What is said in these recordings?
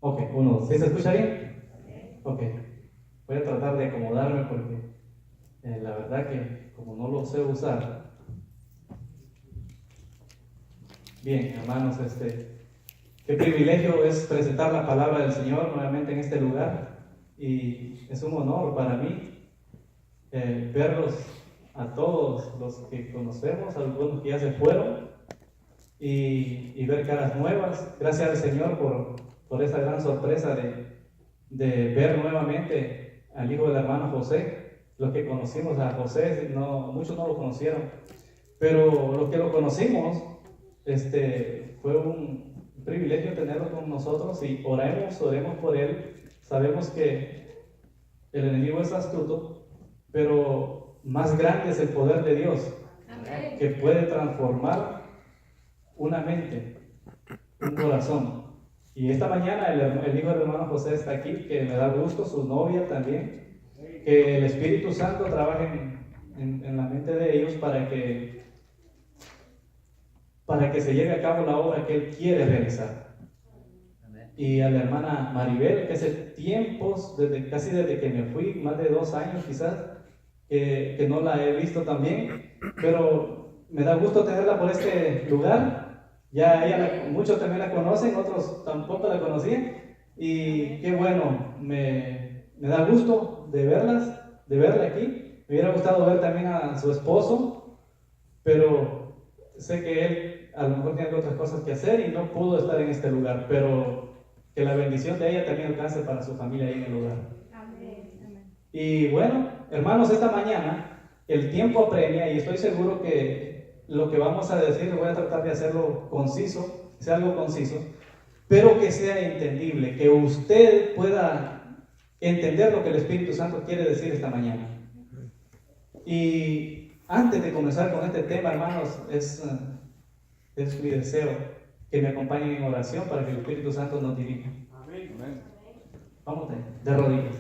Ok, uno, ¿sí se escucha bien? Ok, voy a tratar de acomodarme porque la verdad que como no lo sé usar. Bien, hermanos, qué privilegio es presentar la palabra del Señor nuevamente en este lugar y es un honor para mí verlos a todos los que conocemos, algunos que ya se fueron y ver caras nuevas. Gracias al Señor por esta gran sorpresa de ver nuevamente al hijo del hermano José. Los que conocimos a José, no, muchos no lo conocieron, pero los que lo conocimos, fue un privilegio tenerlo con nosotros y oremos por él. Sabemos que el enemigo es astuto, pero más grande es el poder de Dios, que puede transformar una mente, un corazón. Y esta mañana el hijo del hermano José está aquí, que me da gusto, su novia también, que el Espíritu Santo trabaje en la mente de ellos para que se lleve a cabo la obra que Él quiere realizar. Y a la hermana Maribel, que hace tiempos, casi desde que me fui, más de 2 años quizás, que no la he visto también, pero me da gusto tenerla por este lugar. Ya muchos también la conocen, otros tampoco la conocían, y qué bueno, me da gusto de verla aquí. Me hubiera gustado ver también a su esposo, pero sé que él a lo mejor tiene otras cosas que hacer y no pudo estar en este lugar, pero que la bendición de ella también alcance para su familia ahí en el lugar. Amén. Y bueno, hermanos, esta mañana el tiempo apremia y estoy seguro que lo que vamos a decir voy a tratar de hacerlo conciso, sea algo conciso, pero que sea entendible, que usted pueda entender lo que el Espíritu Santo quiere decir esta mañana. Y antes de comenzar con este tema, hermanos, es mi deseo que me acompañen en oración para que el Espíritu Santo nos dirija. Amén. Vamos de rodillas.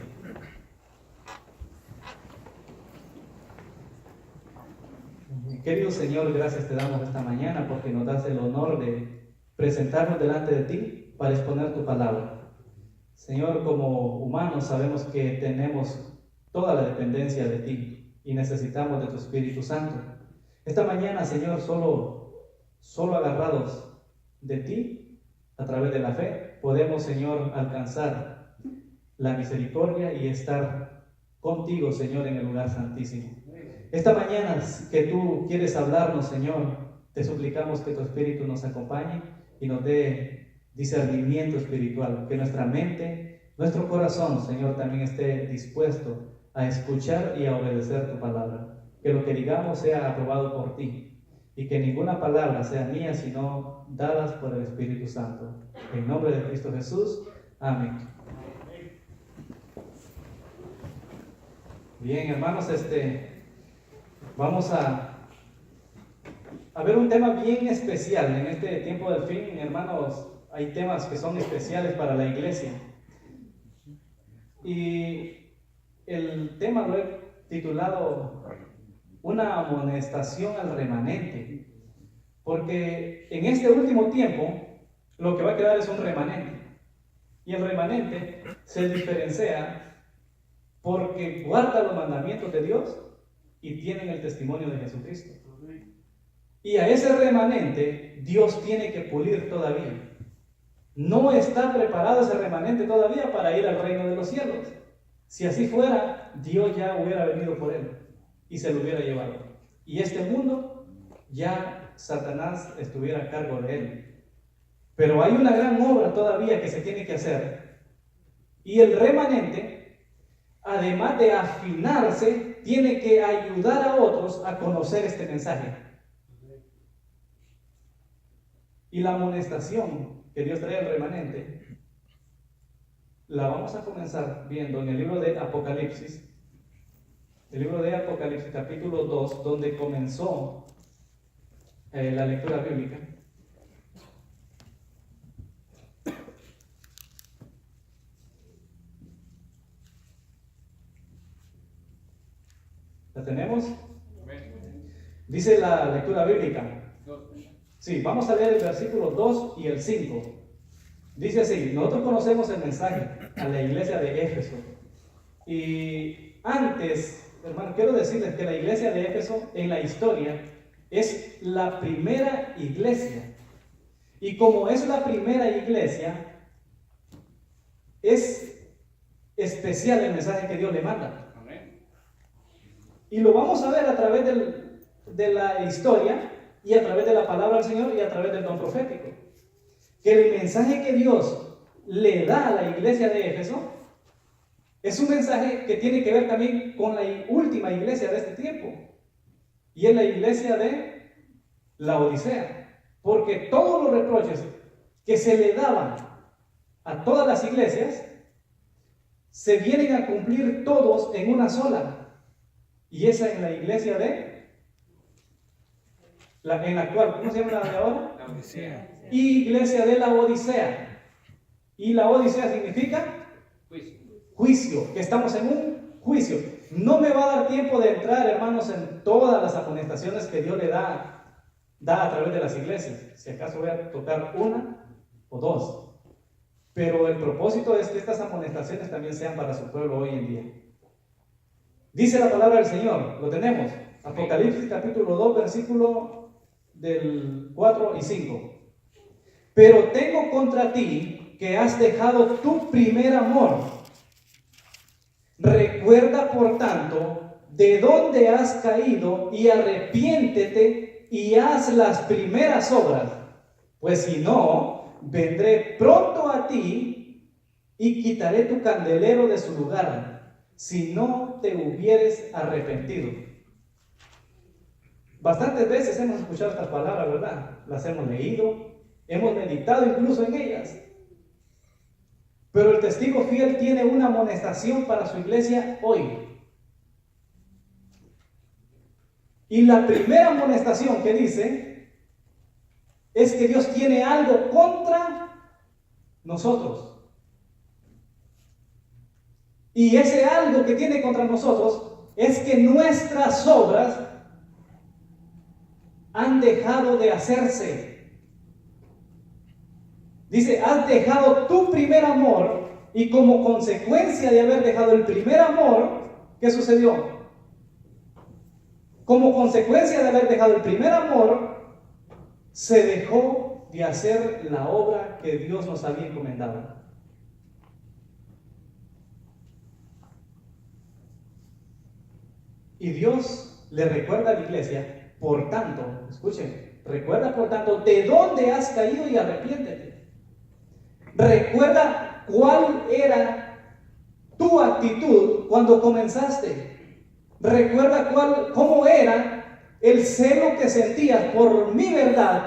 Querido Señor, gracias te damos esta mañana porque nos das el honor de presentarnos delante de ti para exponer tu palabra. Señor, como humanos sabemos que tenemos toda la dependencia de ti y necesitamos de tu Espíritu Santo. Esta mañana, Señor, solo agarrados de ti, a través de la fe, podemos, Señor, alcanzar la misericordia y estar contigo, Señor, en el lugar santísimo. Esta mañana que tú quieres hablarnos, Señor, te suplicamos que tu Espíritu nos acompañe y nos dé discernimiento espiritual, que nuestra mente, nuestro corazón, Señor, también esté dispuesto a escuchar y a obedecer tu palabra. Que lo que digamos sea aprobado por ti y que ninguna palabra sea mía, sino dadas por el Espíritu Santo. En nombre de Cristo Jesús, amén. Bien, hermanos, vamos a ver un tema bien especial en este tiempo del fin. Hermanos, hay temas que son especiales para la iglesia. Y el tema lo he titulado Una amonestación al remanente. Porque en este último tiempo, lo que va a quedar es un remanente. Y el remanente se diferencia porque guarda los mandamientos de Dios y tienen el testimonio de Jesucristo. Y a ese remanente Dios tiene que pulir todavía. No está preparado ese remanente todavía para ir al reino de los cielos. Si así fuera, Dios ya hubiera venido por él y se lo hubiera llevado. Y este mundo, ya Satanás estuviera a cargo de él. Pero hay una gran obra todavía que se tiene que hacer. Y el remanente, además de afinarse, tiene que ayudar a otros a conocer este mensaje. Y la amonestación que Dios trae al remanente, la vamos a comenzar viendo en el libro de Apocalipsis. El libro de Apocalipsis, capítulo 2, donde comenzó la lectura bíblica. ¿La tenemos? Dice la lectura bíblica. Sí, vamos a leer el versículo 2 y el 5. Dice así, nosotros conocemos el mensaje a la iglesia de Éfeso. Y antes, hermano, quiero decirles que la iglesia de Éfeso en la historia es la primera iglesia. Y como es la primera iglesia, es especial el mensaje que Dios le manda. Y lo vamos a ver a través de la historia y a través de la palabra del Señor y a través del don profético. Que el mensaje que Dios le da a la iglesia de Éfeso es un mensaje que tiene que ver también con la última iglesia de este tiempo. Y es la iglesia de la Odisea. Porque todos los reproches que se le daban a todas las iglesias se vienen a cumplir todos en una sola. Y esa es la iglesia en la cual, ¿cómo se llama la de ahora? La Odisea. Iglesia de la Odisea. Y la Odisea significa juicio, que estamos en un juicio. No me va a dar tiempo de entrar, hermanos, en todas las amonestaciones que Dios le da a través de las iglesias. Si acaso voy a tocar una o dos. Pero el propósito es que estas amonestaciones también sean para su pueblo hoy en día. Dice la palabra del Señor, lo tenemos, Apocalipsis capítulo 2, versículo del 4 y 5. Pero tengo contra ti que has dejado tu primer amor. Recuerda, por tanto, de dónde has caído y arrepiéntete y haz las primeras obras. Pues si no, vendré pronto a ti y quitaré tu candelero de su lugar, si no te hubieres arrepentido. Bastantes veces hemos escuchado estas palabras, ¿verdad? Las hemos leído, hemos meditado incluso en ellas. Pero el testigo fiel tiene una amonestación para su iglesia hoy. Y la primera amonestación que dice es que Dios tiene algo contra nosotros. Y ese algo que tiene contra nosotros es que nuestras obras han dejado de hacerse. Dice, has dejado tu primer amor, y como consecuencia de haber dejado el primer amor, ¿qué sucedió? Como consecuencia de haber dejado el primer amor, se dejó de hacer la obra que Dios nos había encomendado. Y Dios le recuerda a la iglesia, por tanto, escuchen, recuerda por tanto de dónde has caído y arrepiéntete. Recuerda cuál era tu actitud cuando comenzaste. Recuerda cómo era el celo que sentías por mi verdad,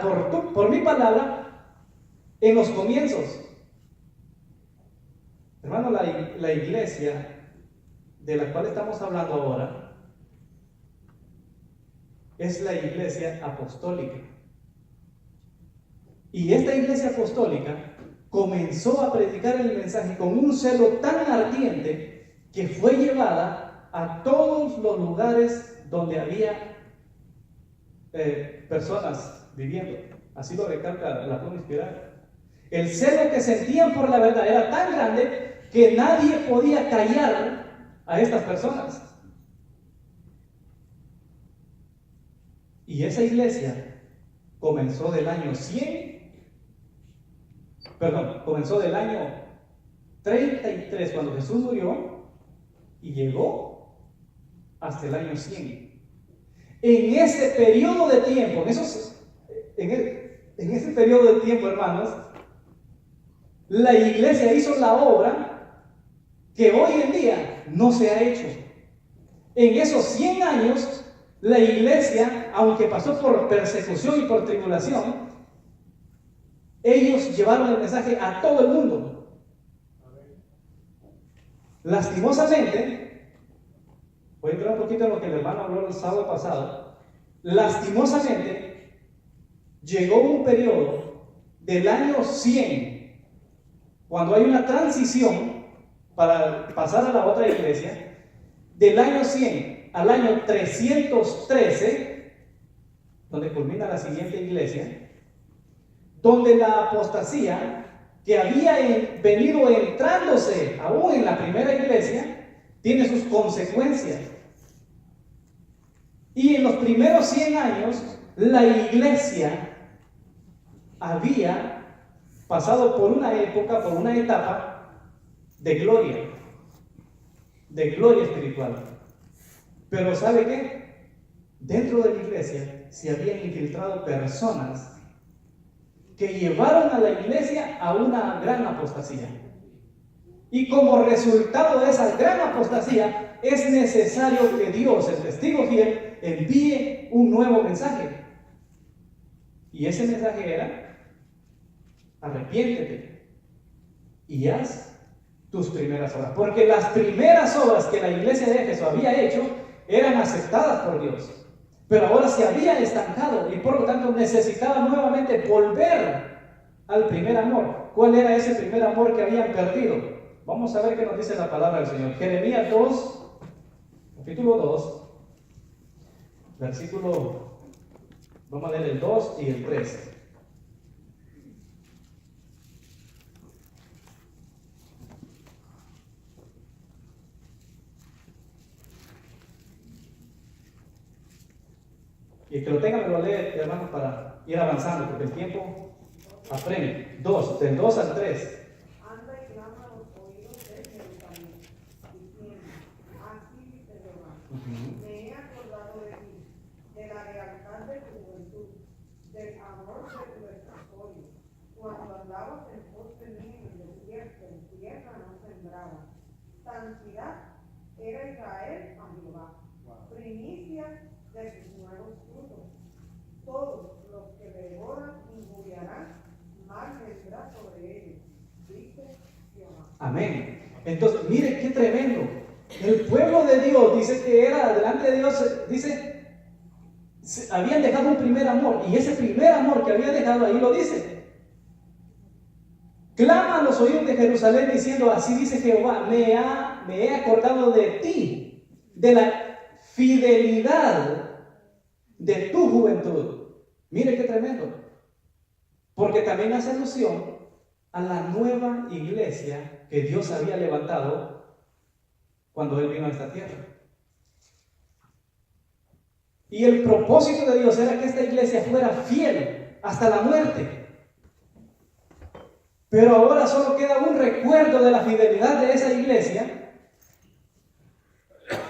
por mi palabra, en los comienzos. Hermano, la iglesia de la cual estamos hablando ahora es la iglesia apostólica. Y esta iglesia apostólica comenzó a predicar el mensaje con un celo tan ardiente que fue llevada a todos los lugares donde había personas viviendo. Así lo recalca la pluma inspirada. El celo que sentían por la verdad era tan grande que nadie podía callar a estas personas. Y esa iglesia comenzó del año 33 cuando Jesús murió y llegó hasta el año 100. En ese periodo de tiempo, en ese periodo de tiempo, hermanos, la iglesia hizo la obra que hoy en día no se ha hecho. En esos 100 años, la iglesia, aunque pasó por persecución y por tribulación, ellos llevaron el mensaje a todo el mundo. Lastimosamente, voy a entrar un poquito en lo que el hermano habló el sábado pasado. Lastimosamente, llegó un periodo del año 100, cuando hay una transición para pasar a la otra iglesia, del año 100 al año 313, donde culmina la siguiente iglesia, donde la apostasía que había venido entrándose aún en la primera iglesia, tiene sus consecuencias. Y en los primeros 100 años, la iglesia había pasado por una época, por una etapa de gloria espiritual. Pero ¿sabe qué? Dentro de la iglesia se habían infiltrado personas que llevaron a la iglesia a una gran apostasía. Y como resultado de esa gran apostasía, es necesario que Dios, el testigo fiel, envíe un nuevo mensaje. Y ese mensaje era: arrepiéntete y haz tus primeras obras. Porque las primeras obras que la iglesia de Éfeso había hecho eran aceptadas por Dios. Pero ahora se había estancado y por lo tanto necesitaba nuevamente volver al primer amor. ¿Cuál era ese primer amor que habían perdido? Vamos a ver qué nos dice la palabra del Señor. Jeremías 2, capítulo 2, versículo, vamos a leer el 2 y el 3. Y el que lo tenga me lo lee, hermanos, para ir avanzando, porque el tiempo apremia. Del 2 al 3. Anda y clama a los oídos de Jerusalén, diciendo: así dice Jehová, me he acordado de ti, de la lealtad de tu juventud, del amor de tu desarrollo, cuando andabas en pos de mí en el desierto, en tierra no sembrada. Santidad era Israel a Jehová, primicia de sus nuevos frutos. Todos los que devoran injuriarán, mal vendrá sobre ellos, dice Jehová. Amén. Entonces, mire qué tremendo. El pueblo de Dios dice que era delante de Dios, dice, habían dejado un primer amor, y ese primer amor que había dejado ahí lo dice. Clama a los oídos de Jerusalén diciendo: así dice Jehová, me he acordado de ti, de la fidelidad de tu juventud. Mire qué tremendo. Porque también hace alusión a la nueva iglesia que Dios había levantado cuando Él vino a esta tierra. Y el propósito de Dios era que esta iglesia fuera fiel hasta la muerte. Pero ahora solo queda un recuerdo de la fidelidad de esa iglesia.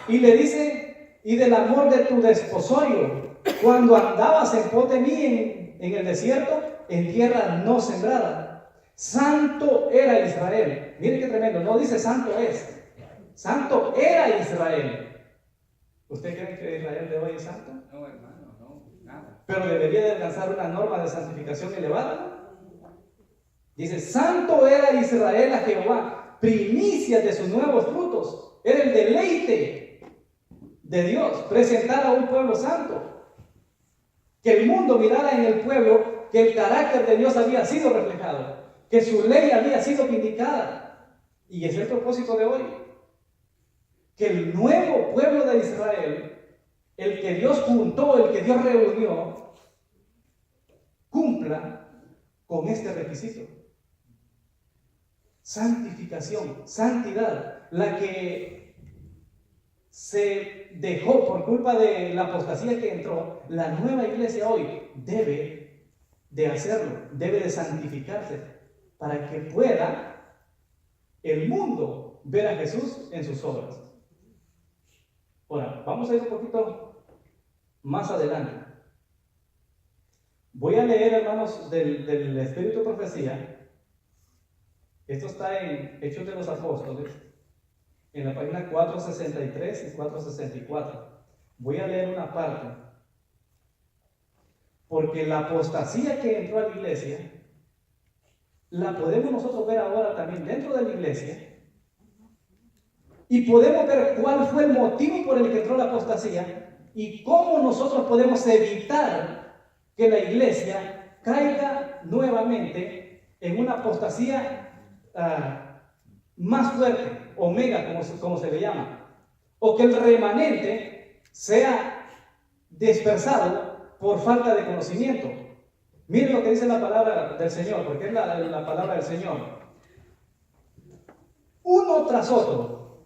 Y le dice: y del amor de tu desposorio, cuando andabas en pos de mí en el desierto, en tierra no sembrada. Santo era Israel. Miren qué tremendo. No dice santo es. Santo era Israel. ¿Usted cree que Israel de hoy es santo? No, hermano, no, nada. Pero debería de alcanzar una norma de santificación elevada. Dice: santo era Israel a Jehová, primicias de sus nuevos frutos. Era el deleite de Dios presentar a un pueblo santo. Que el mundo mirara en el pueblo que el carácter de Dios había sido reflejado, que su ley había sido vindicada. Y es el propósito de hoy. Que el nuevo pueblo de Israel, el que Dios juntó, el que Dios reunió, cumpla con este requisito. Santificación, santidad, la que se dejó por culpa de la apostasía que entró. La nueva iglesia hoy debe de hacerlo, debe de santificarse para que pueda el mundo ver a Jesús en sus obras. Ahora, vamos a ir un poquito más adelante. Voy a leer, hermanos, del Espíritu de Profecía. Esto está en Hechos de los Apóstoles, en la página 463 y 464. Voy a leer una parte, porque la apostasía que entró a la iglesia, la podemos nosotros ver ahora también dentro de la iglesia, y podemos ver cuál fue el motivo por el que entró la apostasía, y cómo nosotros podemos evitar que la iglesia caiga nuevamente en una apostasía más fuerte, omega, como se le llama, o que el remanente sea dispersado por falta de conocimiento. Miren lo que dice la palabra del Señor, porque es la palabra del Señor. Uno tras otro,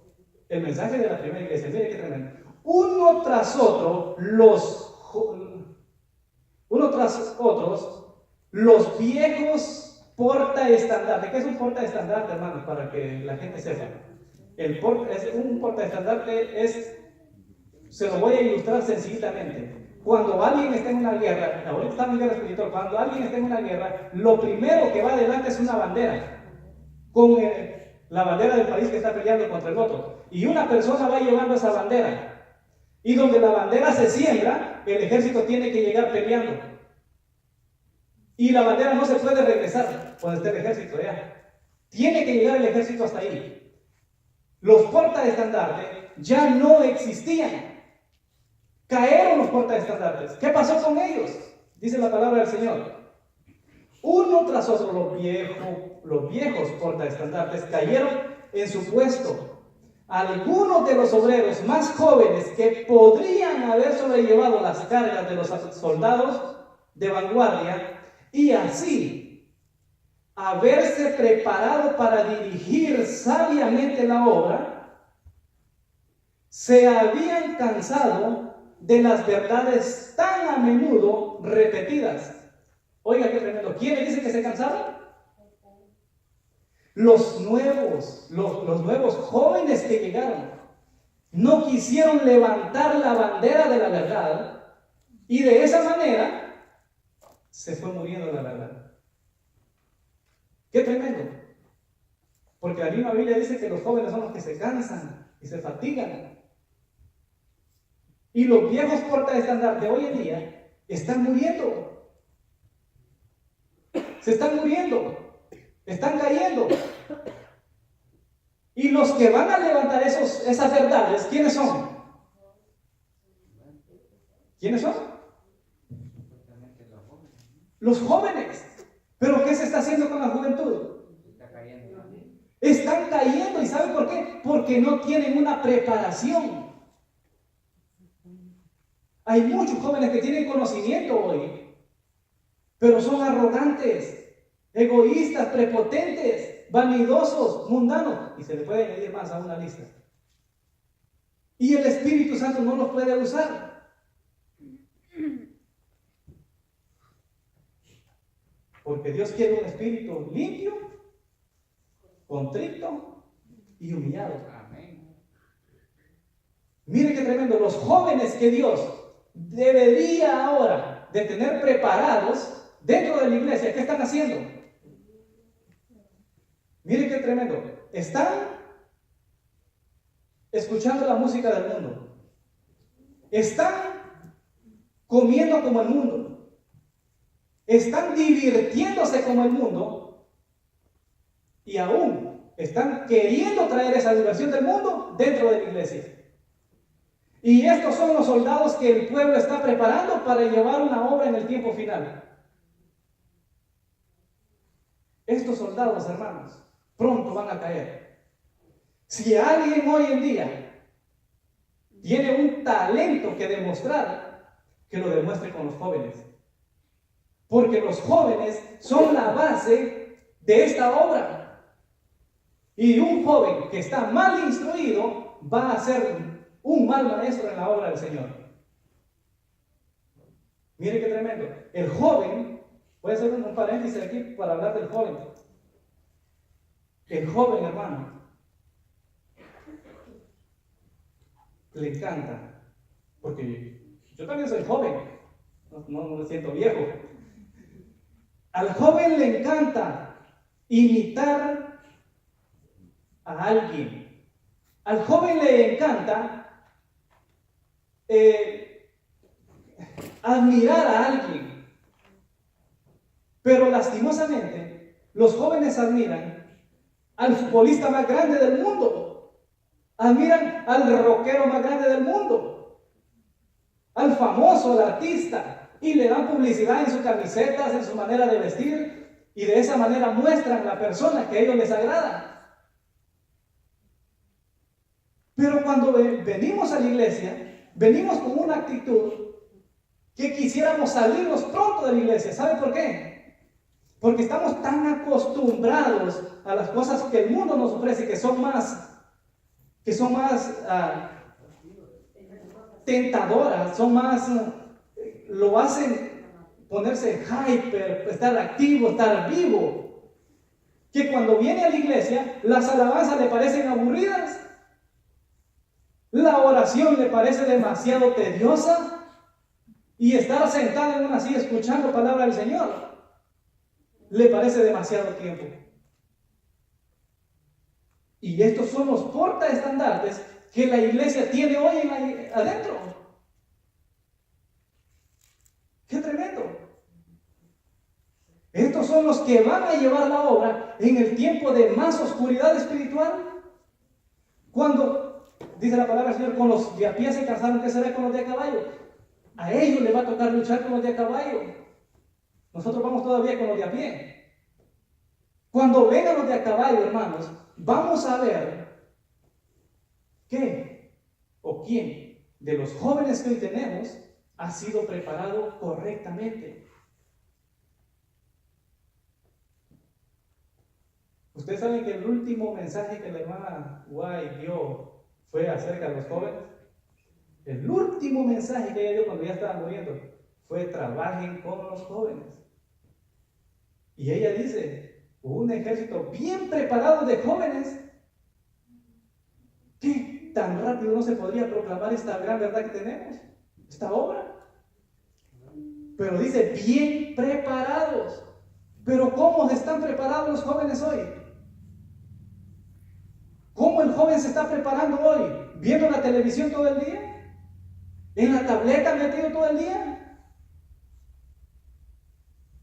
el mensaje de la primera iglesia, miren qué tremendo. Uno tras otros, los viejos portaestandarte. ¿Qué es un portaestandarte, hermanos? Para que la gente sepa. Un portaestandarte se lo voy a ilustrar sencillamente. Cuando alguien está en una guerra, ahorita está en guerra espiritual, cuando alguien está en una guerra, lo primero que va adelante es una bandera, con la bandera del país que está peleando contra el otro. Y una persona va llevando esa bandera. Y donde la bandera se siembra, el ejército tiene que llegar peleando. Y la bandera no se puede regresar cuando esté el ejército ya. Tiene que llegar el ejército hasta ahí. Los portaestandartes ya no existían. Cayeron los portaestandartes. ¿Qué pasó con ellos? Dice la palabra del Señor. Uno tras otro los viejos portaestandartes cayeron en su puesto. Algunos de los obreros más jóvenes que podrían haber sobrellevado las cargas de los soldados de vanguardia y así haberse preparado para dirigir sabiamente la obra, se habían cansado de las verdades tan a menudo repetidas. Oiga, qué tremendo. ¿Quiénes dicen que se cansaron? Los nuevos jóvenes que llegaron no quisieron levantar la bandera de la verdad y de esa manera se fue muriendo la verdad. Qué tremendo. Porque la misma Biblia dice que los jóvenes son los que se cansan y se fatigan. Y los viejos portaestandarte de hoy en día están muriendo. Se están muriendo. Están cayendo. Y los que van a levantar esas verdades, ¿quiénes son? ¿Quiénes son? Los jóvenes. ¿Pero qué se está haciendo con la juventud? Están cayendo. ¿Y saben por qué? Porque no tienen una preparación. Hay muchos jóvenes que tienen conocimiento hoy, pero son arrogantes, egoístas, prepotentes, vanidosos, mundanos, y se le puede añadir más a una lista. Y el Espíritu Santo no los puede usar. Porque Dios quiere un espíritu limpio, contrito y humillado. Amén. Mire qué tremendo. Los jóvenes que Dios debería ahora de tener preparados dentro de la iglesia, ¿qué están haciendo? Mire qué tremendo. Están escuchando la música del mundo. Están comiendo como el mundo. Están divirtiéndose como el mundo. Y aún están queriendo traer esa diversión del mundo dentro de la iglesia. Y estos son los soldados que el pueblo está preparando para llevar una obra en el tiempo final. Estos soldados, hermanos, pronto van a caer. Si alguien hoy en día tiene un talento que demostrar, que lo demuestre con los jóvenes. Porque los jóvenes son la base de esta obra. Y un joven que está mal instruido va a ser un mal maestro en la obra del Señor. Mire qué tremendo. El joven, voy a hacer un paréntesis aquí para hablar del joven. El joven, hermano, le encanta, porque yo también soy joven, no me siento viejo. Al joven le encanta imitar a alguien. Al joven le encanta admirar a alguien. Pero lastimosamente, los jóvenes admiran al futbolista más grande del mundo. Admiran al rockero más grande del mundo. Al famoso, al artista. Y le dan publicidad en sus camisetas, en su manera de vestir. Y de esa manera muestran la persona que a ellos les agrada. Pero cuando venimos a la iglesia, venimos con una actitud que quisiéramos salirnos pronto de la iglesia. ¿Sabe por qué? Porque estamos tan acostumbrados a las cosas que el mundo nos ofrece, que son más tentadoras, son más, lo hacen ponerse hyper, estar activo, estar vivo, que cuando viene a la iglesia, las alabanzas le parecen aburridas, la oración le parece demasiado tediosa, y estar sentado en una silla escuchando palabra del Señor le parece demasiado tiempo. Y estos son los portaestandartes que la iglesia tiene hoy adentro. ¡Qué tremendo! Estos son los que van a llevar la obra en el tiempo de más oscuridad espiritual. Cuando, dice la palabra del Señor, con los de a pie se cansaron, ¿qué será con los de a caballo? A ellos les va a tocar luchar con los de a caballo. Nosotros vamos todavía con los de a pie. Cuando vengan los de a caballo, hermanos, vamos a ver qué o quién de los jóvenes que hoy tenemos ha sido preparado correctamente. Ustedes saben que el último mensaje que la hermana Guay dio fue acerca de los jóvenes. El último mensaje que ella dio cuando ya estaba muriendo fue: trabajen con los jóvenes. Y ella dice: un ejército bien preparado de jóvenes. ¿Qué tan rápido no se podría proclamar esta gran verdad que tenemos? Esta obra. Pero dice bien preparados. Pero ¿cómo están preparados los jóvenes hoy? ¿Cómo el joven se está preparando hoy? ¿Viendo la televisión todo el día? ¿En la tableta metido todo el día?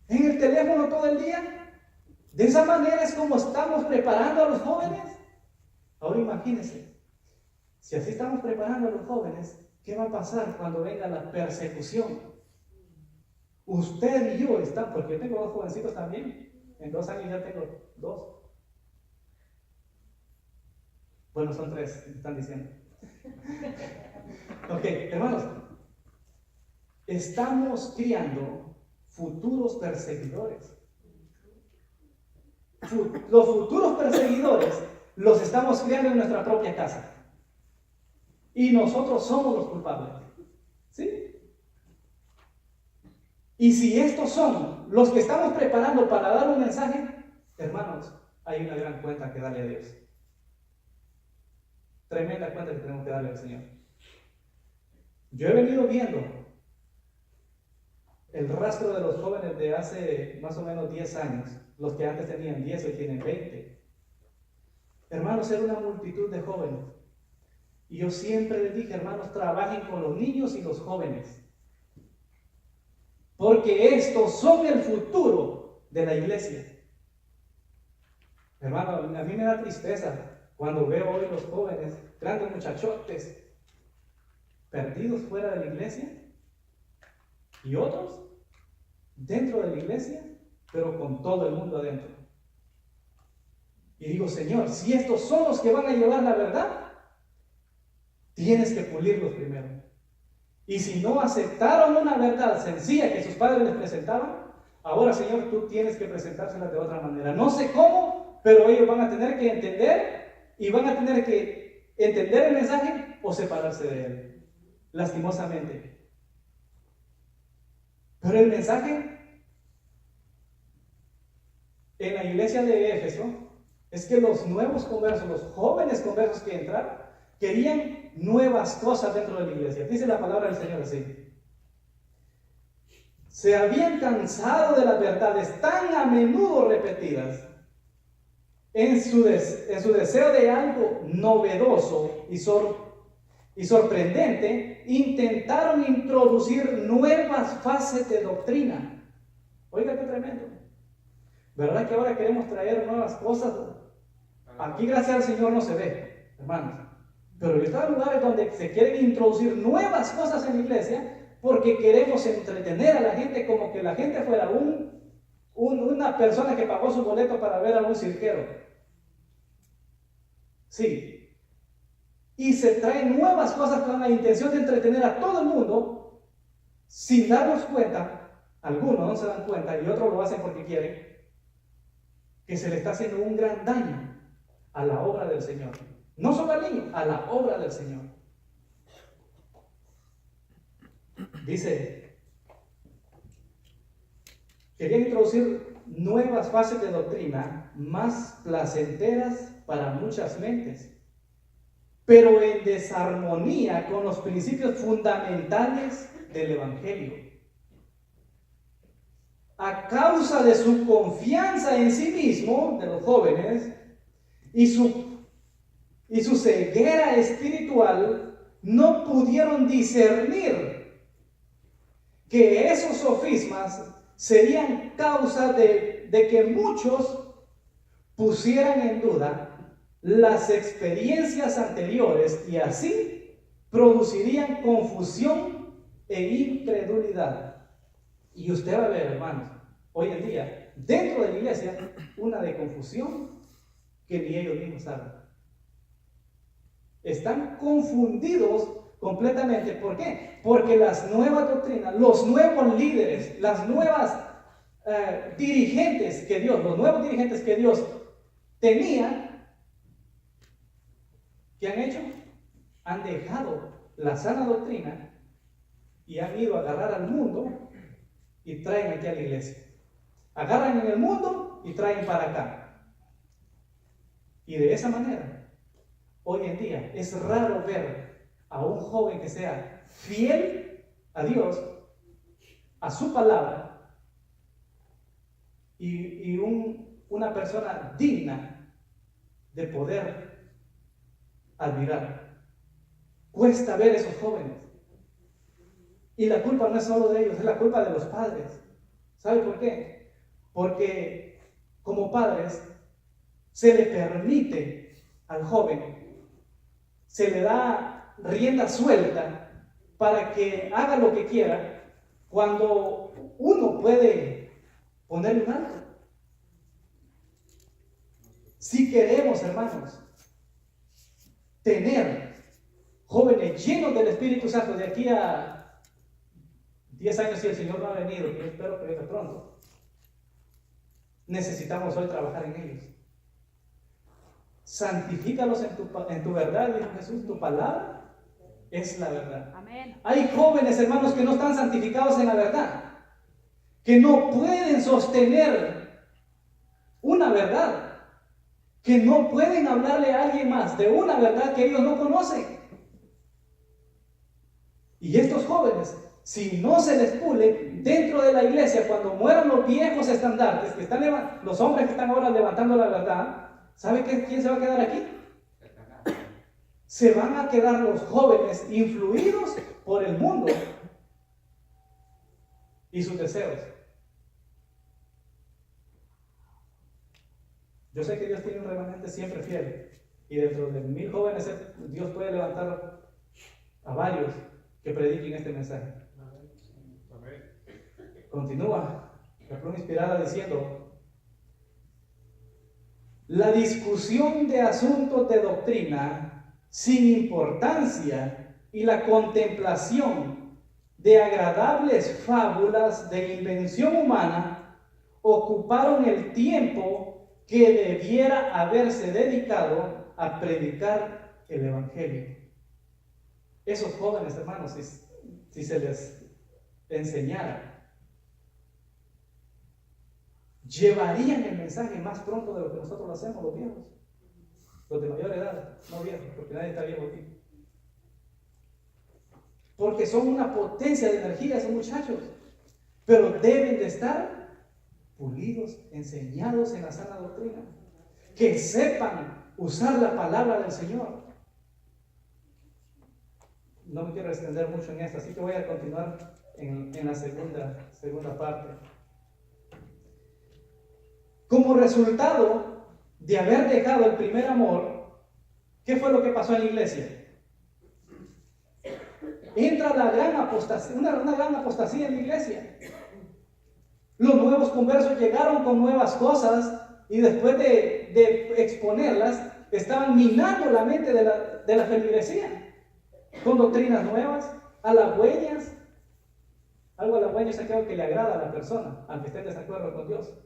¿En el teléfono todo el día? De esa manera es como estamos preparando a los jóvenes. Ahora imagínense, si así estamos preparando a los jóvenes, ¿qué va a pasar cuando venga la persecución? Usted y yo estamos, porque yo tengo dos jovencitos también, en 2 años ya tengo 2. Bueno, son 3, me están diciendo. Ok, hermanos, estamos criando futuros perseguidores. Los futuros perseguidores los estamos criando en nuestra propia casa. Y nosotros somos los culpables. ¿Sí? Y si estos son los que estamos preparando para dar un mensaje, hermanos, hay una gran cuenta que darle a Dios. Tremenda cuenta que tenemos que darle al Señor. Yo he venido viendo el rastro de los jóvenes de hace más o menos 10 años, los que antes tenían 10 hoy tienen 20. Hermanos, era una multitud de jóvenes. Y yo siempre les dije: hermanos, trabajen con los niños y los jóvenes. Porque estos son el futuro de la iglesia. Hermano, a mí me da tristeza cuando veo hoy los jóvenes, grandes muchachotes, perdidos fuera de la iglesia, y otros dentro de la iglesia, pero con todo el mundo adentro. Y digo: Señor, si estos son los que van a llevar la verdad, tienes que pulirlos primero. Y si no aceptaron una verdad sencilla que sus padres les presentaban, ahora, Señor, tú tienes que presentárselas de otra manera. No sé cómo, pero ellos van a tener que entender, y van a tener que entender el mensaje o separarse de él, lastimosamente. Pero el mensaje en la iglesia de Éfeso es que los nuevos conversos, los jóvenes conversos que entraron, querían nuevas cosas dentro de la iglesia. Dice la palabra del Señor así: se habían cansado de las verdades tan a menudo repetidas. En su deseo de algo novedoso y sorprendente, intentaron introducir nuevas fases de doctrina. Oiga, qué tremendo. ¿Verdad que ahora queremos traer nuevas cosas? Aquí, gracias al Señor, no se ve, hermanos. Pero están lugares donde se quieren introducir nuevas cosas en la iglesia porque queremos entretener a la gente, como que la gente fuera una persona que pagó su boleto para ver a un cirquero. Sí. Y se traen nuevas cosas con la intención de entretener a todo el mundo sin darnos cuenta, algunos no se dan cuenta y otros lo hacen porque quieren, que se le está haciendo un gran daño a la obra del Señor. No solo al niño, a la obra del Señor. Dice, querían introducir nuevas fases de doctrina más placenteras para muchas mentes, pero en desarmonía con los principios fundamentales del Evangelio. A causa de su confianza en sí mismo, de los jóvenes, y su ceguera espiritual, no pudieron discernir que esos sofismas serían causa de que muchos pusieran en duda las experiencias anteriores y así producirían confusión e incredulidad. Y usted va a ver, hermanos, hoy en día, dentro de la iglesia, una de confusión que ni ellos mismos saben. Están confundidos completamente. ¿Por qué? Porque las nuevas doctrinas, los nuevos líderes, las nuevas dirigentes que Dios, los nuevos dirigentes que Dios tenía, ¿qué han hecho? Han dejado la sana doctrina y han ido a agarrar al mundo y traen aquí a la iglesia. Agarran en el mundo y traen para acá. Y de esa manera, hoy en día es raro ver a un joven que sea fiel a Dios, a su palabra, y una persona digna de poder admirar. Cuesta ver esos jóvenes. Y la culpa no es solo de ellos, es la culpa de los padres. ¿Sabe por qué? Porque como padres se le permite al joven, se le da rienda suelta para que haga lo que quiera, cuando uno puede ponerle un alto. Si queremos, hermanos, tener jóvenes llenos del Espíritu Santo de aquí a 10 años, si el Señor no ha venido, que yo espero que venga pronto, necesitamos hoy trabajar en ellos. Santifícalos en tu verdad, dijo Jesús. Tu palabra es la verdad. Amén. Hay jóvenes, hermanos, que no están santificados en la verdad, que no pueden sostener una verdad, que no pueden hablarle a alguien más de una verdad que ellos no conocen. Y estos jóvenes, si no se les pule dentro de la iglesia, cuando mueran los viejos estandartes, que están los hombres que están ahora levantando la verdad, ¿sabe quién se va a quedar aquí? Se van a quedar los jóvenes influidos por el mundo y sus deseos. Yo sé que Dios tiene un remanente siempre fiel, y dentro de 1000 jóvenes Dios puede levantar a varios que prediquen este mensaje. Continúa la pluma inspirada diciendo: la discusión de asuntos de doctrina sin importancia y la contemplación de agradables fábulas de invención humana ocuparon el tiempo que debiera haberse dedicado a predicar el Evangelio. Esos jóvenes, hermanos, si se les enseñara, llevarían el mensaje más pronto de lo que nosotros lo hacemos, los viejos, los de mayor edad, no viejos, porque nadie está viejo aquí. Porque son una potencia de energía esos muchachos, pero deben de estar pulidos, enseñados en la sana doctrina, que sepan usar la palabra del Señor. No me quiero extender mucho en esto, así que voy a continuar en la segunda parte. Como resultado de haber dejado el primer amor, ¿qué fue lo que pasó en la iglesia? Entra la gran apostasía, una gran apostasía en la iglesia. Los nuevos conversos llegaron con nuevas cosas y después de exponerlas, estaban minando la mente de la feligresía con doctrinas nuevas, halagüeñas, Algo halagüeño es aquello que le agrada a la persona, aunque esté en desacuerdo con Dios.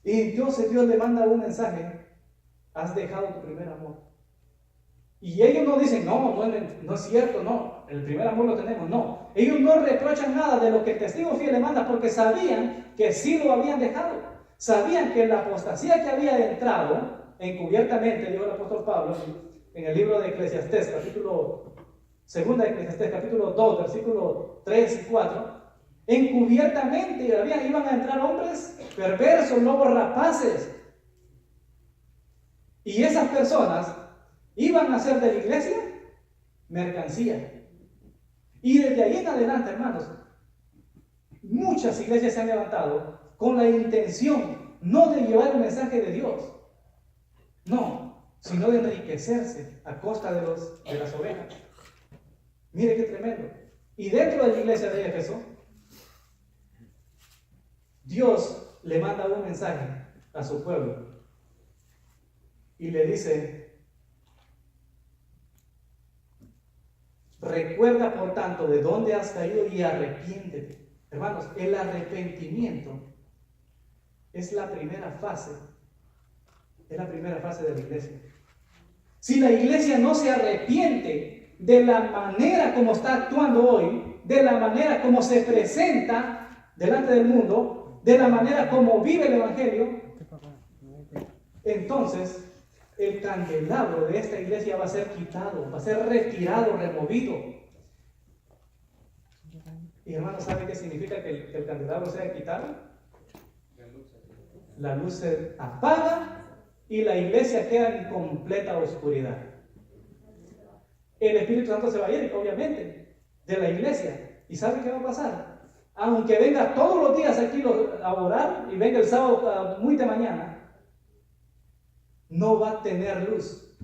Y entonces Dios le manda un mensaje: has dejado tu primer amor. Y ellos no dicen, no es cierto, no, el primer amor lo tenemos, no. Ellos no reprochan nada de lo que el testigo fiel le manda, porque sabían que sí lo habían dejado. Sabían que la apostasía que había entrado encubiertamente, dijo el apóstol Pablo en el libro de Eclesiastés, segunda de Eclesiastés, capítulo 2, versículos 3 y 4, encubiertamente iban a entrar hombres perversos, lobos rapaces. Y esas personas iban a hacer de la iglesia mercancía. Y desde ahí en adelante, hermanos, muchas iglesias se han levantado con la intención no de llevar el mensaje de Dios, no, sino de enriquecerse a costa de las ovejas. Mire qué tremendo. Y dentro de la iglesia de Éfeso, Dios le manda un mensaje a su pueblo y le dice: recuerda por tanto de dónde has caído y arrepiéntete. Hermanos, el arrepentimiento es la primera fase. Es la primera fase de la iglesia. Si la iglesia no se arrepiente de la manera como está actuando hoy, de la manera como se presenta delante del mundo, de la manera como vive el evangelio, entonces el candelabro de esta iglesia va a ser quitado, va a ser retirado, removido. Y hermano, ¿sabe qué significa que el candelabro sea quitado? La luz se apaga y la iglesia queda en completa oscuridad. El Espíritu Santo se va a ir, obviamente, de la iglesia. ¿Y sabe qué va a pasar? Aunque venga todos los días aquí a orar y venga el sábado muy de mañana, no va a tener luz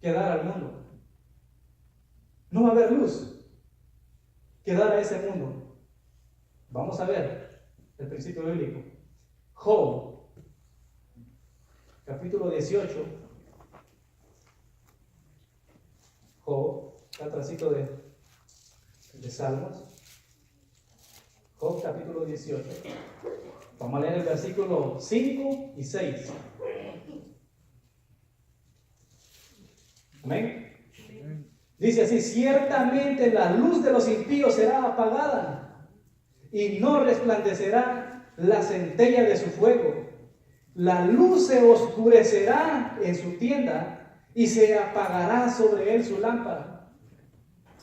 que dar al mundo. No va a haber luz que dar a ese mundo. Vamos a ver el principio bíblico. Job, capítulo 18. Job, atrásito de Salmos. Job, capítulo 18. Vamos a leer el versículo 5 y 6. Amén. Dice así: ciertamente la luz de los impíos será apagada y no resplandecerá la centella de su fuego. La luz se oscurecerá en su tienda y se apagará sobre él su lámpara.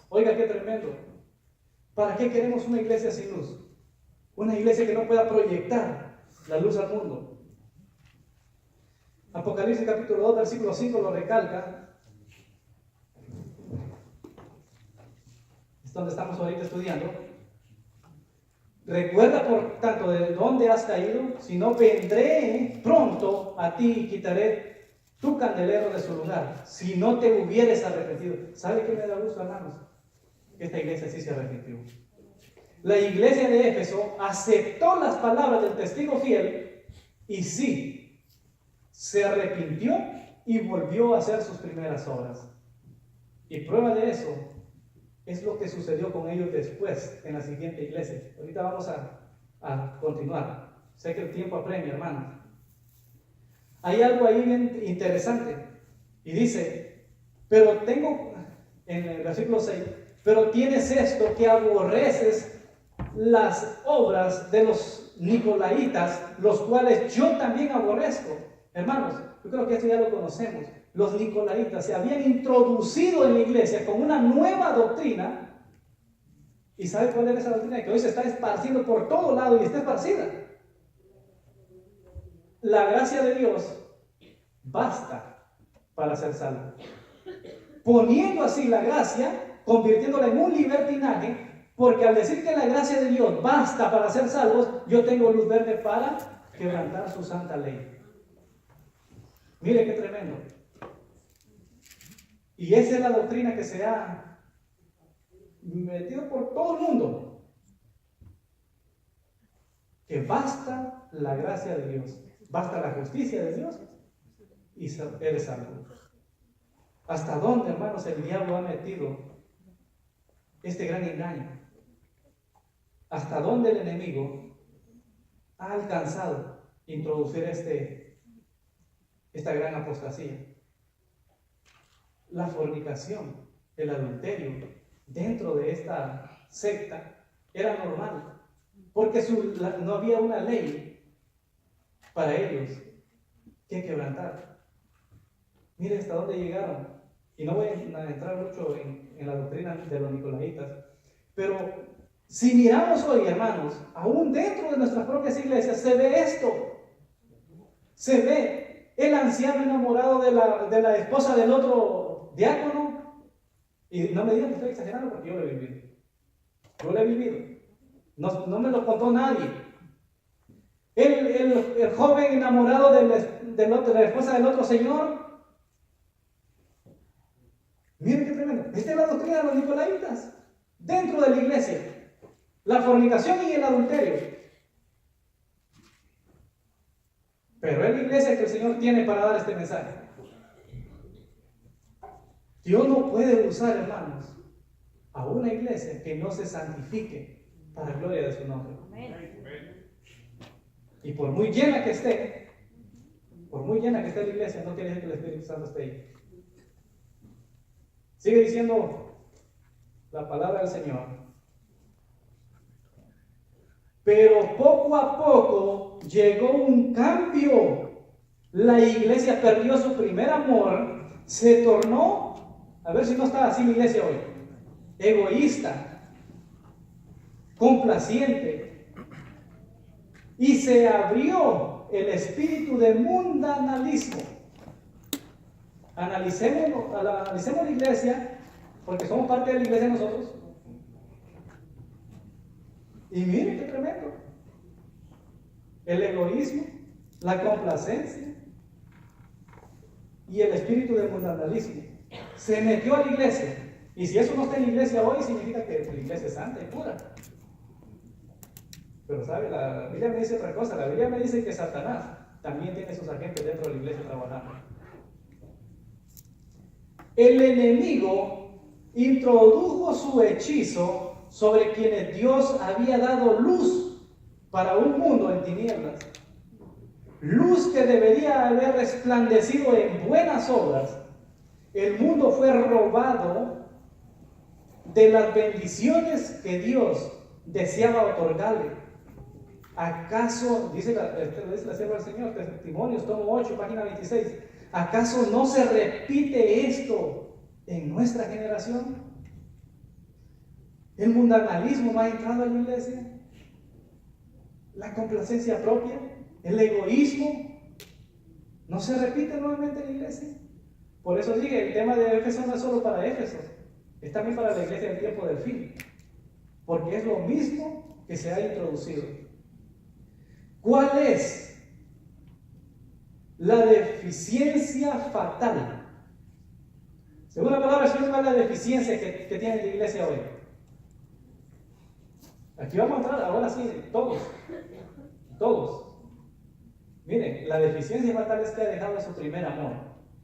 Oiga, qué tremendo. ¿Para qué queremos una iglesia sin luz? Una iglesia que no pueda proyectar la luz al mundo. Apocalipsis capítulo 2, versículo 5 lo recalca. Es donde estamos ahorita estudiando. Recuerda por tanto de dónde has caído, si no vendré pronto a ti y quitaré tu candelero de su lugar, si no te hubieres arrepentido. ¿Sabe qué me da gusto, hermanos? Que esta iglesia sí se arrepintió. La iglesia de Éfeso aceptó las palabras del testigo fiel y sí, se arrepintió y volvió a hacer sus primeras obras. Y prueba de eso es lo que sucedió con ellos después en la siguiente iglesia. Ahorita vamos a continuar. Sé que el tiempo apremia, hermanos. Hay algo ahí bien interesante. Y dice, pero tengo, en el versículo 6, pero tienes esto, que aborreces las obras de los nicolaitas, los cuales yo también aborrezco. Hermanos, yo creo que esto ya lo conocemos. Los nicolaitas se habían introducido en la iglesia con una nueva doctrina. ¿Y sabe cuál es esa doctrina? Que hoy se está esparciendo por todo lado y está esparcida. La gracia de Dios basta para ser salvo. Poniendo así la gracia, convirtiéndola en un libertinaje, porque al decir que la gracia de Dios basta para ser salvos, yo tengo luz verde para quebrantar su santa ley. Mire qué tremendo. Y esa es la doctrina que se ha metido por todo el mundo. Que basta la gracia de Dios, basta la justicia de Dios y eres salvo. ¿Hasta dónde, hermanos, el diablo ha metido este gran engaño? hasta dónde el enemigo ha alcanzado introducir esta gran apostasía. La fornicación, el adulterio dentro de esta secta era normal, porque no había una ley para ellos que quebrantar. Mire hasta dónde llegaron. Y no voy a entrar mucho en la doctrina de los nicolaitas, pero si miramos hoy, hermanos, aún dentro de nuestras propias iglesias, se ve esto. Se ve el anciano enamorado de la esposa del otro diácono. Y no me digan que estoy exagerando porque yo lo he vivido. Yo lo he vivido. No me lo contó nadie. El joven enamorado de la esposa del otro señor. Miren qué tremendo. Esta es la doctrina de los nicolaitas. Dentro de la iglesia. La fornicación y el adulterio. Pero es la iglesia que el Señor tiene para dar este mensaje. Dios no puede usar, hermanos, a una iglesia que no se santifique para la gloria de su nombre. Y por muy llena que esté la iglesia, no quiere decir que el Espíritu Santo esté ahí. Sigue diciendo la palabra del Señor. Pero poco a poco llegó un cambio. La iglesia perdió su primer amor, se tornó, a ver si no está así la iglesia hoy, egoísta, complaciente, y se abrió el espíritu de mundanalismo. Analicemos la iglesia, porque somos parte de la iglesia nosotros. Y miren qué tremendo. El egoísmo, la complacencia y el espíritu de mundanalismo se metió a la iglesia. Y si eso no está en la iglesia hoy, significa que la iglesia es santa y pura. Pero sabe, la Biblia me dice otra cosa. La Biblia me dice que Satanás también tiene sus agentes dentro de la iglesia trabajando. El enemigo introdujo su hechizo sobre quienes Dios había dado luz para un mundo en tinieblas. Luz que debería haber resplandecido en buenas obras. El mundo fue robado de las bendiciones que Dios deseaba otorgarle. ¿Acaso, dice la sierva del Señor, Testimonios, tomo 8, página 26, ¿acaso no se repite esto en nuestra generación? El mundanalismo no ha entrado en la iglesia. La complacencia propia, el egoísmo, no se repite nuevamente en la iglesia. Por eso dije, el tema de Éfeso no es solo para Éfeso, es también para la iglesia del tiempo del fin. Porque es lo mismo que se ha introducido. ¿Cuál es la deficiencia fatal? Según la palabra del Señor, ¿cuál es la deficiencia que tiene la iglesia hoy? Aquí vamos a entrar, ahora sí, todos. Miren, la deficiencia fatal es que ha dejado su primer amor.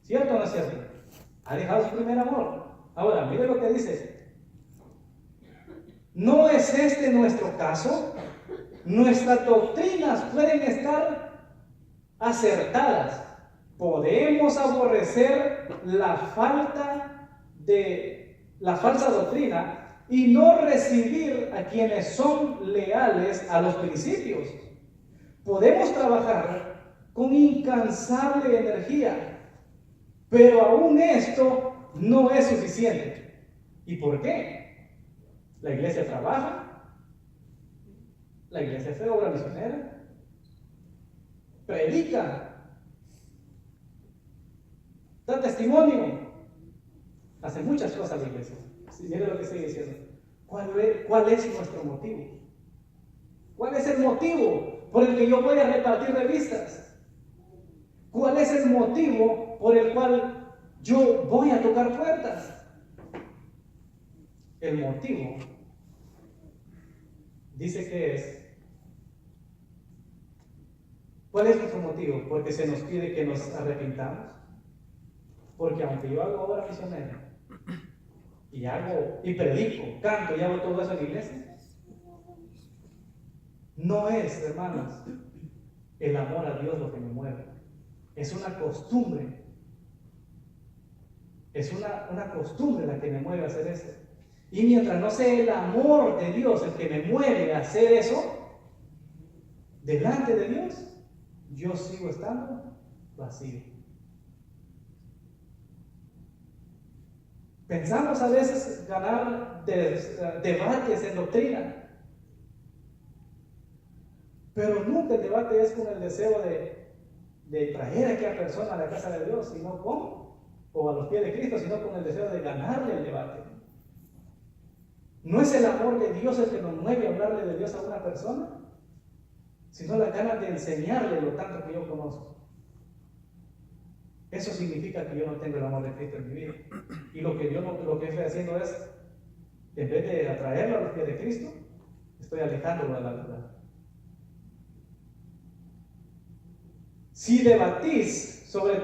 ¿Cierto o no es cierto? Ha dejado su primer amor. Ahora, miren lo que dice. ¿No es este nuestro caso? Nuestras doctrinas pueden estar acertadas. Podemos aborrecer la falsa doctrina y no recibir a quienes son leales a los principios. Podemos trabajar con incansable energía, pero aún esto no es suficiente. ¿Y por qué? La iglesia trabaja, la iglesia hace obra misionera, predica, da testimonio, hace muchas cosas la iglesia. Mire lo que estoy diciendo. ¿Cuál es nuestro motivo? ¿Cuál es el motivo por el que yo voy a repartir revistas? ¿Cuál es el motivo por el cual yo voy a tocar puertas? El motivo dice que es. ¿Cuál es nuestro motivo? Porque se nos pide que nos arrepintamos. Porque aunque yo hago obra misionera y predico, canto y hago todo eso en la iglesia, No es, hermanos, el amor a Dios lo que me mueve. Es una costumbre. Es una costumbre la que me mueve a hacer eso. Y mientras no sea el amor de Dios el que me mueve a hacer eso, delante de Dios, yo sigo estando vacío. Pensamos a veces ganar debates en doctrina, pero nunca el debate es con el deseo de traer a aquella persona a la casa de Dios, sino o a los pies de Cristo, sino con el deseo de ganarle el debate. No es el amor de Dios el que nos mueve a hablarle de Dios a una persona, sino la ganas de enseñarle lo tanto que yo conozco. Eso significa que yo no tengo el amor de Cristo en mi vida. Y lo que estoy haciendo es, en vez de atraerlo a los pies de Cristo, estoy alejándolo de la verdad. Si debatís sobre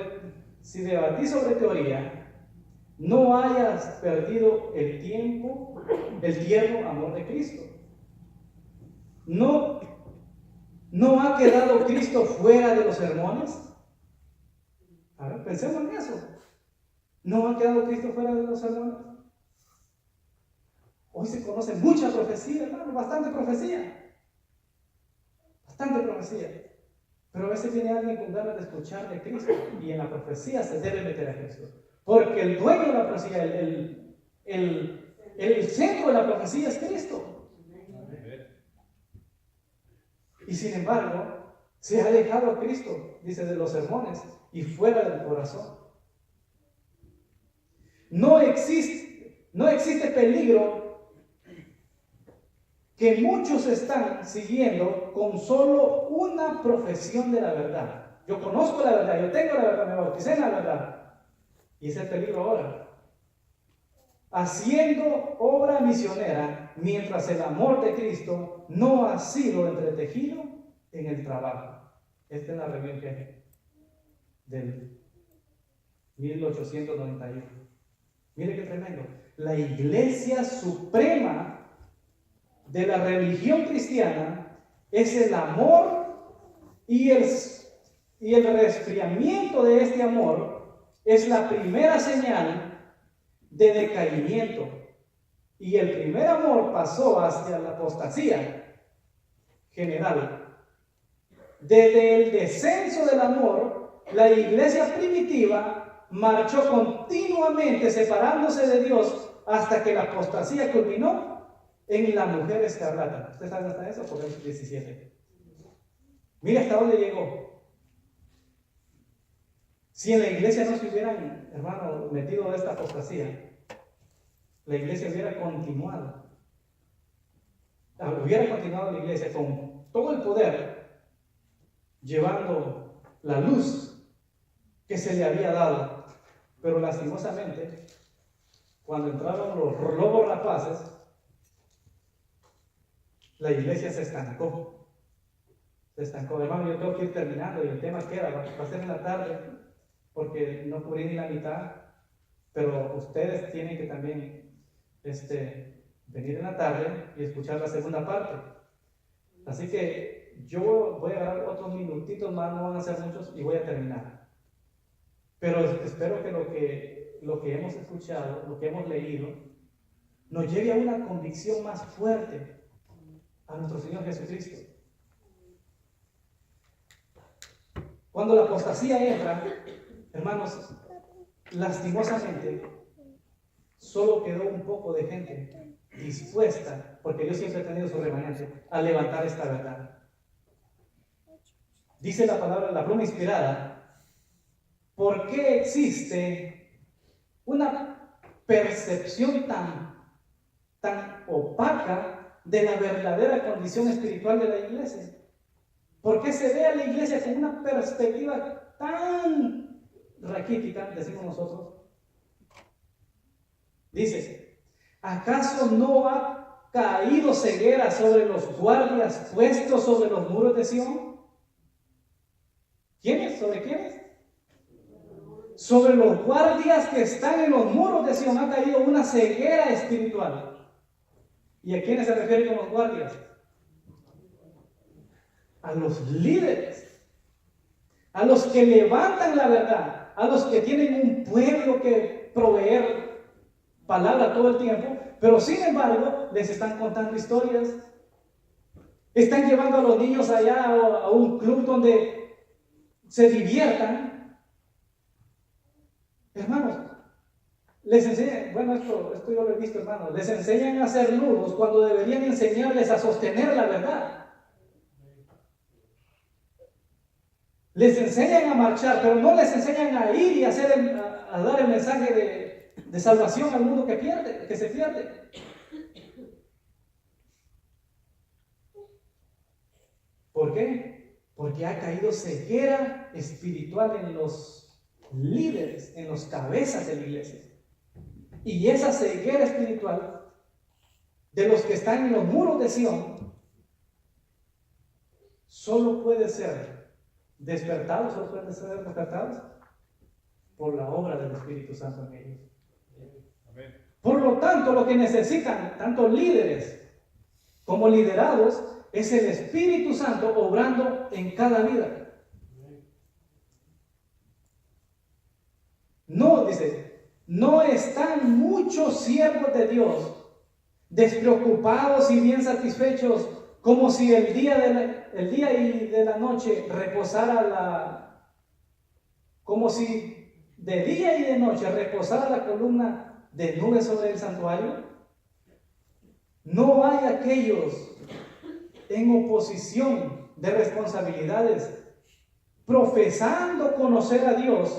teoría, no hayas perdido el tierno amor de Cristo. ¿No ha quedado Cristo fuera de los sermones? A ver, pensemos en eso. ¿No ha quedado Cristo fuera de los sermones? Hoy se conoce mucha profecía, hermano, bastante profecía. Bastante profecía. Pero a veces viene alguien con ganas de escuchar de Cristo y en la profecía se debe meter a Cristo. Porque el dueño de la profecía, el centro de la profecía es Cristo. Y sin embargo, se ha dejado a Cristo, dice, de los sermones y fuera del corazón. No existe peligro que muchos están siguiendo con solo una profesión de la verdad. Yo conozco la verdad, yo tengo la verdad, me bauticé en la verdad. Y ese es el peligro ahora. Haciendo obra misionera mientras el amor de Cristo no ha sido entretejido en el trabajo. Esta es la reunión que del 1891. Mire qué tremendo. La iglesia suprema de la religión cristiana es el amor y el resfriamiento de este amor es la primera señal de decaimiento. Y el primer amor pasó hacia la apostasía general. Desde el descenso del amor, la iglesia primitiva marchó continuamente separándose de Dios hasta que la apostasía culminó en la mujer escarlata. ¿Ustedes saben hasta eso? Por el 17. Mira hasta dónde llegó. Si en la iglesia no se hubieran, hermano, metido esta apostasía, la iglesia hubiera continuado la iglesia con todo el poder, llevando la luz que se le había dado. Pero lastimosamente, cuando entraron los lobos rapaces, la iglesia se estancó. Hermano, yo tengo que ir terminando y el tema queda, va a ser en la tarde, porque no cubrí ni la mitad, pero ustedes tienen que también venir en la tarde y escuchar la segunda parte. Así que yo voy a agarrar otros minutitos más, no van a ser muchos, y voy a terminar. Pero espero que lo que hemos escuchado, lo que hemos leído, nos lleve a una convicción más fuerte a nuestro Señor Jesucristo. Cuando la apostasía entra, hermanos, lastimosamente, solo quedó un poco de gente dispuesta, porque Dios siempre ha tenido su remanente, a levantar esta verdad. Dice la palabra, la pluma inspirada, ¿por qué existe una percepción tan opaca de la verdadera condición espiritual de la iglesia? ¿Por qué se ve a la iglesia con una perspectiva tan raquítica, decimos nosotros? Dice, ¿acaso no ha caído ceguera sobre los guardias puestos sobre los muros de Sión? ¿Quiénes? ¿Sobre quiénes? Sobre los guardias que están en los muros de Sión ha caído una ceguera espiritual. ¿Y a quiénes se refiere con los guardias? a los líderes, a los que levantan la verdad, a los que tienen un pueblo que proveer palabra todo el tiempo, pero sin embargo les están contando historias, están llevando a los niños allá a un club donde se diviertan. Hermanos, les enseñan, bueno, esto yo lo he visto, hermanos, les enseñan a hacer nudos cuando deberían enseñarles a sostener la verdad. Les enseñan a marchar, pero no les enseñan a ir y a dar el mensaje de salvación al mundo que se pierde. ¿Por qué? Porque ha caído ceguera espiritual en los líderes, en los cabezas de la iglesia. Y esa ceguera espiritual de los que están en los muros de Sión solo puede ser despertados por la obra del Espíritu Santo en ellos. Por lo tanto, lo que necesitan tanto líderes como liderados es el Espíritu Santo obrando en cada vida. No, dice, no están muchos siervos de Dios despreocupados y bien satisfechos, como si el día y de la noche como si de día y de noche reposara la columna de nubes sobre el santuario. No hay aquellos en oposición de responsabilidades, profesando conocer a Dios,